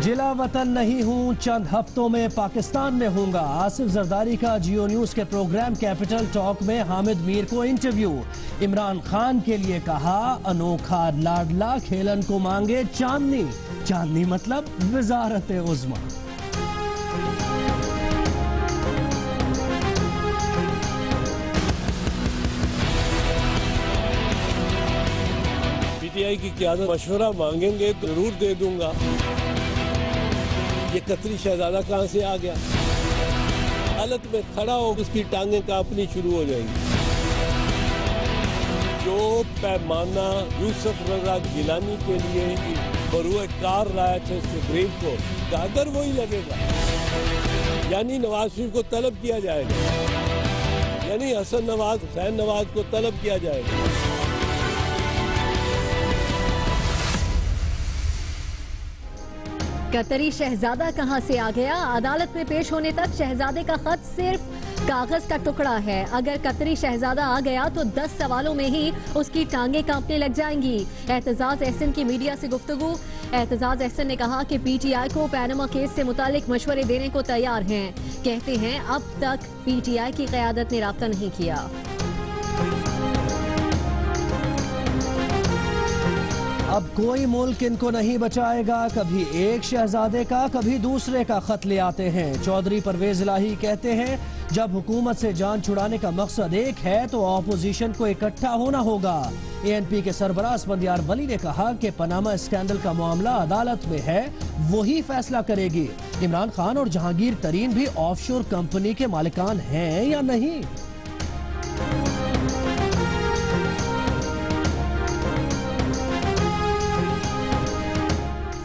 जिला वतन नहीं हूँ, चंद हफ्तों में पाकिस्तान में हूँगा। आसिफ जरदारी का जियो न्यूज के प्रोग्राम कैपिटल टॉक में हामिद मीर को इंटरव्यू। इमरान खान के लिए कहा, अनोखा लाडला खेलन को मांगे चांदनी। चांदनी मतलब वजारत उज़्मा। पीटीआई की क़यादत मशवरा मांगेंगे तो जरूर दे दूंगा। ये कतरी शहजादा कहाँ से आ गया? हालत में खड़ा हो उसकी टांगें कांपनी शुरू हो जाएंगी। जो पैमाना यूसुफ रजा गिलानी के लिए बरूए कार लाया था सुप्रीम कोर्ट का, अगर वही लगेगा, यानी नवाज शरीफ को तलब किया जाएगा, यानी हसन नवाज हुसैन नवाज को तलब किया जाएगा। कतरी शहजादा कहां से आ गया? अदालत में पेश होने तक शहजादे का खत सिर्फ कागज का टुकड़ा है। अगर कतरी शहजादा आ गया तो 10 सवालों में ही उसकी टांगें कांपने लग जाएंगी। एतजाज अहसन की मीडिया से गुफ्तगू। एतजाज अहसन ने कहा कि पीटीआई को पैनामा केस से मुतालिक मशवरे देने को तैयार हैं। कहते हैं अब तक पीटीआई की क़यादत ने राब्ता नहीं किया। अब कोई मुल्क इनको नहीं बचाएगा। कभी एक शहजादे का, कभी दूसरे का खत ले आते हैं। चौधरी परवेज इलाही कहते हैं, जब हुकूमत से जान छुड़ाने का मकसद एक है तो ऑपोजिशन को इकट्ठा होना होगा। एएनपी के सरबराह बंदियार वली ने कहा कि पनामा स्कैंडल का मामला अदालत में है, वही फैसला करेगी। इमरान खान और जहांगीर तरीन भी ऑफशोर कंपनी के मालिकान हैं या नहीं?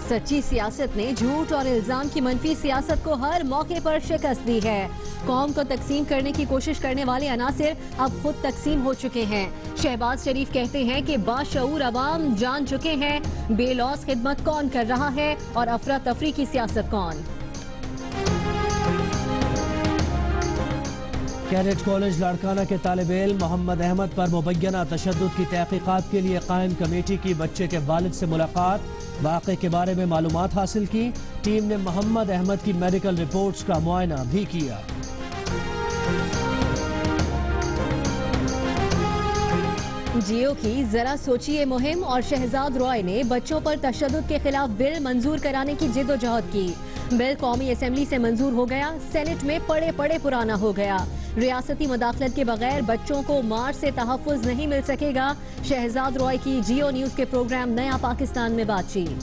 सच्ची सियासत ने झूठ और इल्जाम की मनफी सियासत को हर मौके पर शिकस्त दी है। कौम को तकसीम करने की कोशिश करने वाले अनासिर अब खुद तकसीम हो चुके हैं। शहबाज शरीफ कहते हैं कि बाशऊर अवाम जान चुके हैं बेलौस खिदमत कौन कर रहा है और अफरा तफरी की सियासत कौन। कैडेट कॉलेज लाड़काना के तालिब इल्म मोहम्मद अहमद पर मुबैना तशद्दुद की तहकीकात के लिए कायम कमेटी की बच्चे के वालिद से मुलाकात। वाक़े के बारे में मालूमात हासिल की। टीम ने मोहम्मद अहमद की मेडिकल रिपोर्ट्स का मुआयना भी किया। जियो की जरा सोचिए मुहिम और शहजाद रॉय ने बच्चों पर तशद्दुद के खिलाफ बिल मंजूर कराने की जिद्दोजहद की। बिल कौमी असेंबली से मंजूर हो गया, सेनेट में पड़े पड़े पुराना हो गया। रियासती मदाखलत के बगैर बच्चों को मार से तहफ़्फ़ुज़ नहीं मिल सकेगा। शहजाद रॉय की जियो न्यूज के प्रोग्राम नया पाकिस्तान में बातचीत।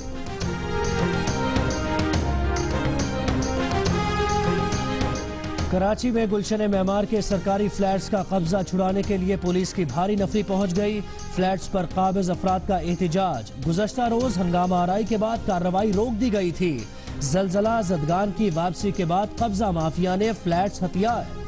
कराची में गुलशन मेमार के सरकारी फ्लैट्स का कब्जा छुड़ाने के लिए पुलिस की भारी नफरी पहुंच गई। फ्लैट्स पर काबिज अफराद का एहतजाज। गुज़श्ता रोज हंगामा आराई के बाद कार्रवाई रोक दी गई थी। जलजला जदगान की वापसी के बाद कब्जा माफिया ने फ्लैट्स हथियाए।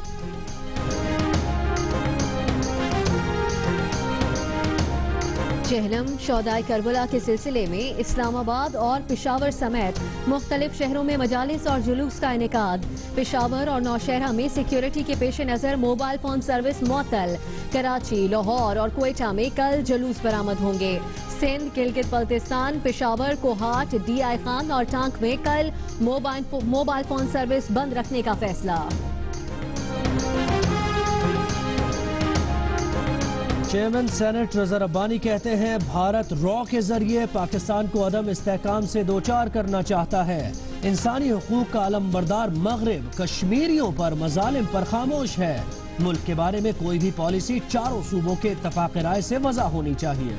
चहलम शौदाए करबला के सिलसिले में इस्लामाबाद और पेशावर समेत मुख्तलिफ शहरों में मजालिस और जुलूस का इनेकाद। पेशावर और नौशहरा में सिक्योरिटी के पेश नज़र मोबाइल फोन सर्विस मुअत्तल। कराची, लाहौर और क्वेटा में कल जुलूस बरामद होंगे। सिंध, गिलगित बल्तिस्तान, पेशावर, कोहाट, DI खान और टांक में कल मोबाइल फोन सर्विस बंद रखने का फैसला। चेयरमैन सेनेट रज़ा रब्बानी कहते हैं, भारत रॉ के जरिए पाकिस्तान को अदम इस्तेहकाम से दोचार करना चाहता है। इंसानी हुकूक का अलमबरदार मगरिब कश्मीरियों पर मजालिम पर खामोश है। मुल्क के बारे में कोई भी पॉलिसी चारों सूबों के इत्तफाक राय से वज़ा होनी चाहिए।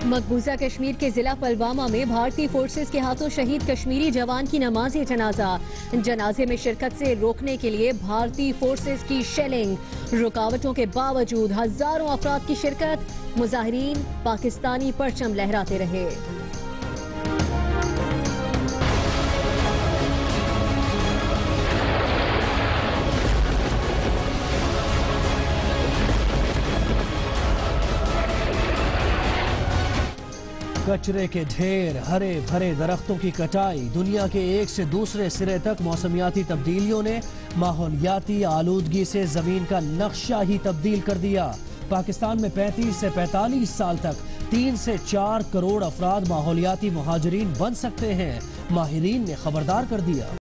मकबूजा कश्मीर के जिला पुलवामा में भारतीय फोर्सेस के हाथों शहीद कश्मीरी जवान की नमाज़े जनाजा। जनाजे में शिरकत से रोकने के लिए भारतीय फोर्सेस की शेलिंग। रुकावटों के बावजूद हजारों अफराद की शिरकत। मुजाहिरीन पाकिस्तानी परचम लहराते रहे। कचरे के ढेर, हरे भरे दरख्तों की कटाई, दुनिया के एक से दूसरे सिरे तक मौसमियाती तब्दीलियों ने माहौलियाती आलूदगी से जमीन का नक्शा ही तब्दील कर दिया। पाकिस्तान में 35 से 45 साल तक 3 से 4 करोड़ अफराद माहौलियाती मुहाजिरीन बन सकते हैं, माहिरीन ने खबरदार कर दिया।